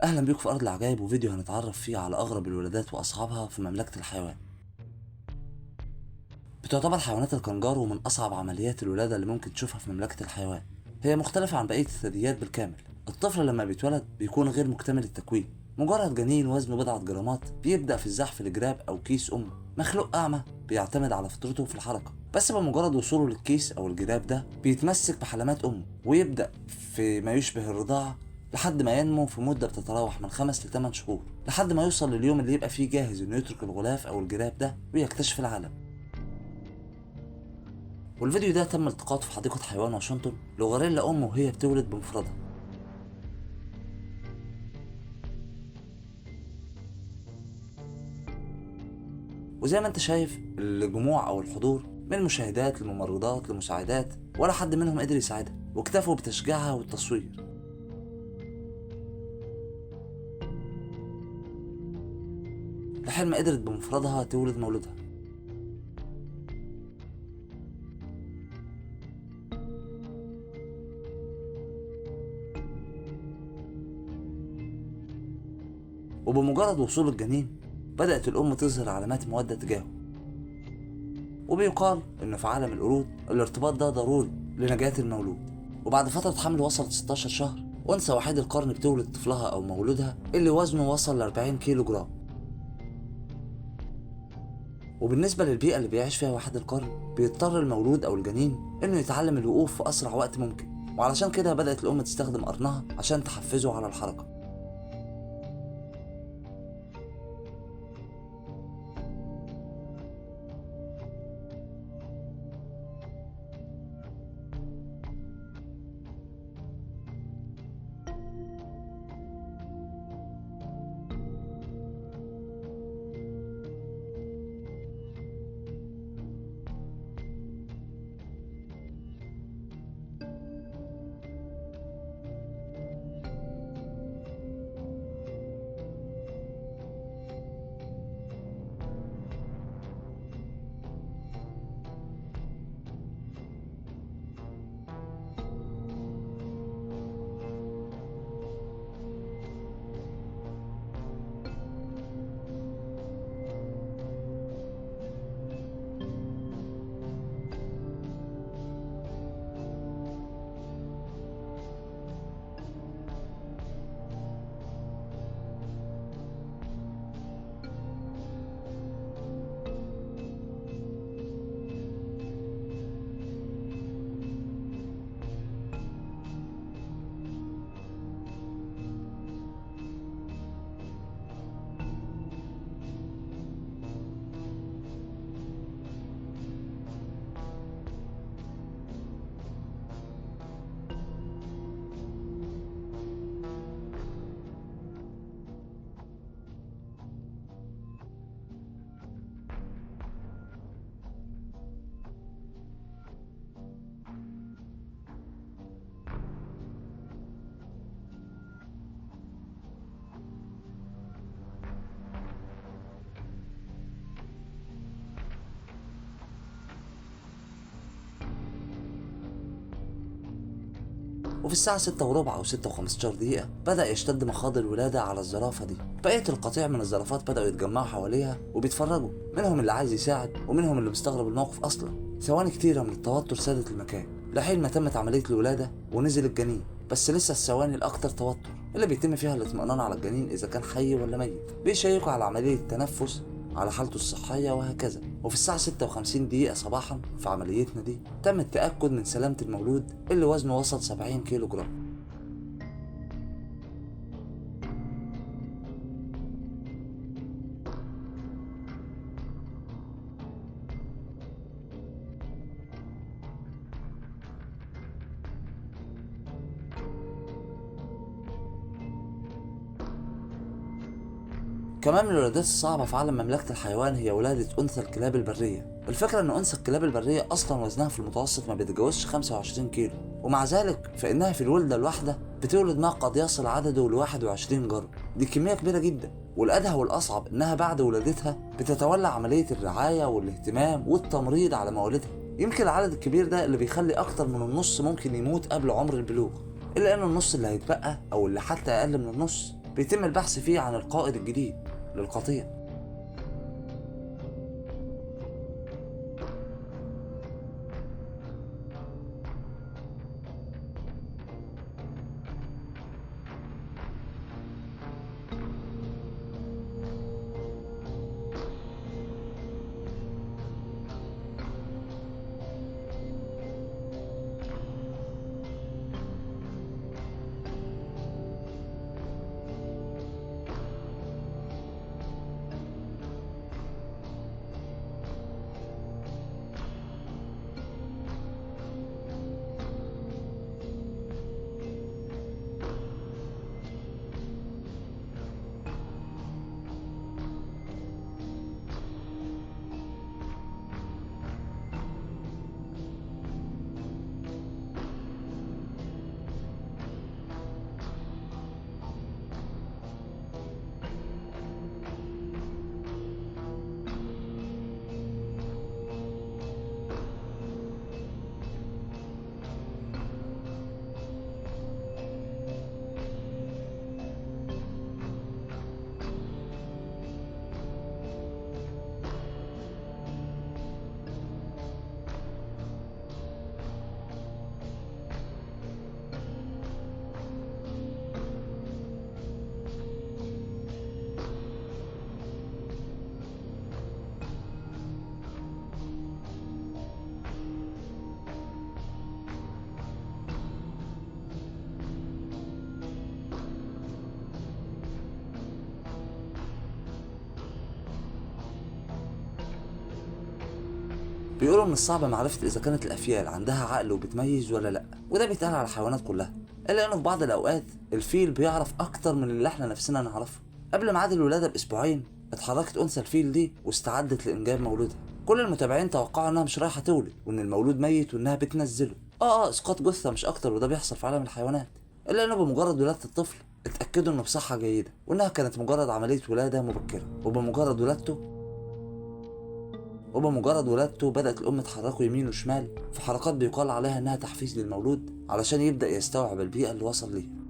أهلا بيكم في أرض العجائب، وفيديو هنتعرف فيه على أغرب الولادات وأصعبها في مملكة الحيوان. بتعتبر حيوانات الكنجارو من أصعب عمليات الولادة اللي ممكن تشوفها في مملكة الحيوان. هي مختلفة عن بقية الثدييات بالكامل. الطفل لما بيتولد بيكون غير مكتمل التكوين، مجرد جنين وزنه بضعة جرامات بيبدأ في الزحف لجراب أو كيس أمه. مخلوق أعمى بيعتمد على فطرته في الحركة، بس بمجرد وصوله للكيس أو الجراب ده بيتمسك بحلمات أمه ويبدأ في ما يشبه الرضاعة لحد ما ينمو في مدة بتتراوح من 5 ل 8 شهور، لحد ما يوصل لليوم اللي يبقى فيه جاهز إنه يترك الغلاف أو الجراب ده ويكتشف العالم. والفيديو ده تم التقاطه في حديقة حيوان واشنطن لغوريلا أم وهي بتولد بمفردها. وزي ما انت شايف الجموع أو الحضور من مشاهدات لممرضات لمساعدات، ولا حد منهم قدر يساعدها واكتفوا بتشجيعها والتصوير. لحين ما قدرت بمفردها تولد مولودها. وبمجرد وصول الجنين بدأت الأم تظهر علامات مودة تجاهه. وبيقال إنه في عالم القرود الارتباط ده ضروري لنجاة المولود. وبعد فترة حمل وصلت 16 شهر، أنثى وحيد القرن بتولد طفلها أو مولودها اللي وزنه وصل ل 40 كيلو جرام. وبالنسبة للبيئة اللي بيعيش فيها وحيد القرن بيضطر المولود أو الجنين إنه يتعلم الوقوف في أسرع وقت ممكن، وعلشان كده بدأت الأم تستخدم قرنها عشان تحفزه على الحركة. وفي الساعة 6:15 أو 6:15 بدأ يشتد مخاض الولادة على الزرافة دي. بقية القطيع من الزرافات بدأوا يتجمعوا حواليها وبيتفرجوا، منهم اللي عايز يساعد ومنهم اللي مستغرب الموقف أصلا. ثواني كتيرة من التوتر سادت المكان لحين ما تمت عملية الولادة ونزل الجنين. بس لسه الثواني الأكثر توتر اللي بيتم فيها الاطمئنان على الجنين إذا كان حي ولا ميت. بيشيكوا على عملية التنفس، على حالته الصحية وهكذا. وفي الساعة 56 صباحا في عمليتنا دي تم التأكد من سلامة المولود اللي وزنه وصل 70 كيلو جرام. كمان من الولادات الصعبة في عالم مملكة الحيوان هي ولادة أنثى الكلاب البرية. الفكرة إن أنثى الكلاب البرية أصلا وزنها في المتوسط ما بيتجاوزش 25 كيلو، ومع ذلك فإنها في الولدة الواحدة بتولد ما قد يصل عدده ل 21 جرم. دي كمية كبيرة جدا، والأدهى والأصعب إنها بعد ولادتها بتتولى عملية الرعاية والاهتمام والتمريض على مولدها. يمكن العدد الكبير ده اللي بيخلي أكتر من النص ممكن يموت قبل عمر البلوغ، إلا إن النص اللي هيتبقى أو اللي حتى أقل من النص بيتم البحث فيه عن القائد الجديد للقطيع. بيقولوا من الصعب معرفة إذا كانت الأفيال عندها عقل وبتميز ولا لأ، وده بيتقال على الحيوانات كلها، إلا إنه في بعض الأوقات الفيل بيعرف أكتر من اللي إحنا نفسنا نعرفه. قبل ميعاد الولادة بأسبوعين اتحركت أنثى الفيل دي واستعدت لإنجاب مولودها. كل المتابعين توقعوا إنها مش رايحة تولد وإن المولود ميت وإنها بتنزله، إسقاط جثة مش أكتر، وده بيحصل في عالم الحيوانات. إلا إنه بمجرد ولادة الطفل اتأكدوا إنه بصحة جيدة وإنها كانت مجرد عملية ولادة مبكرة. وبمجرد ولادته بدأت الأم تحركه يمين وشمال في حركات بيقال عليها إنها تحفيز للمولود علشان يبدأ يستوعب البيئة اللي وصل ليها.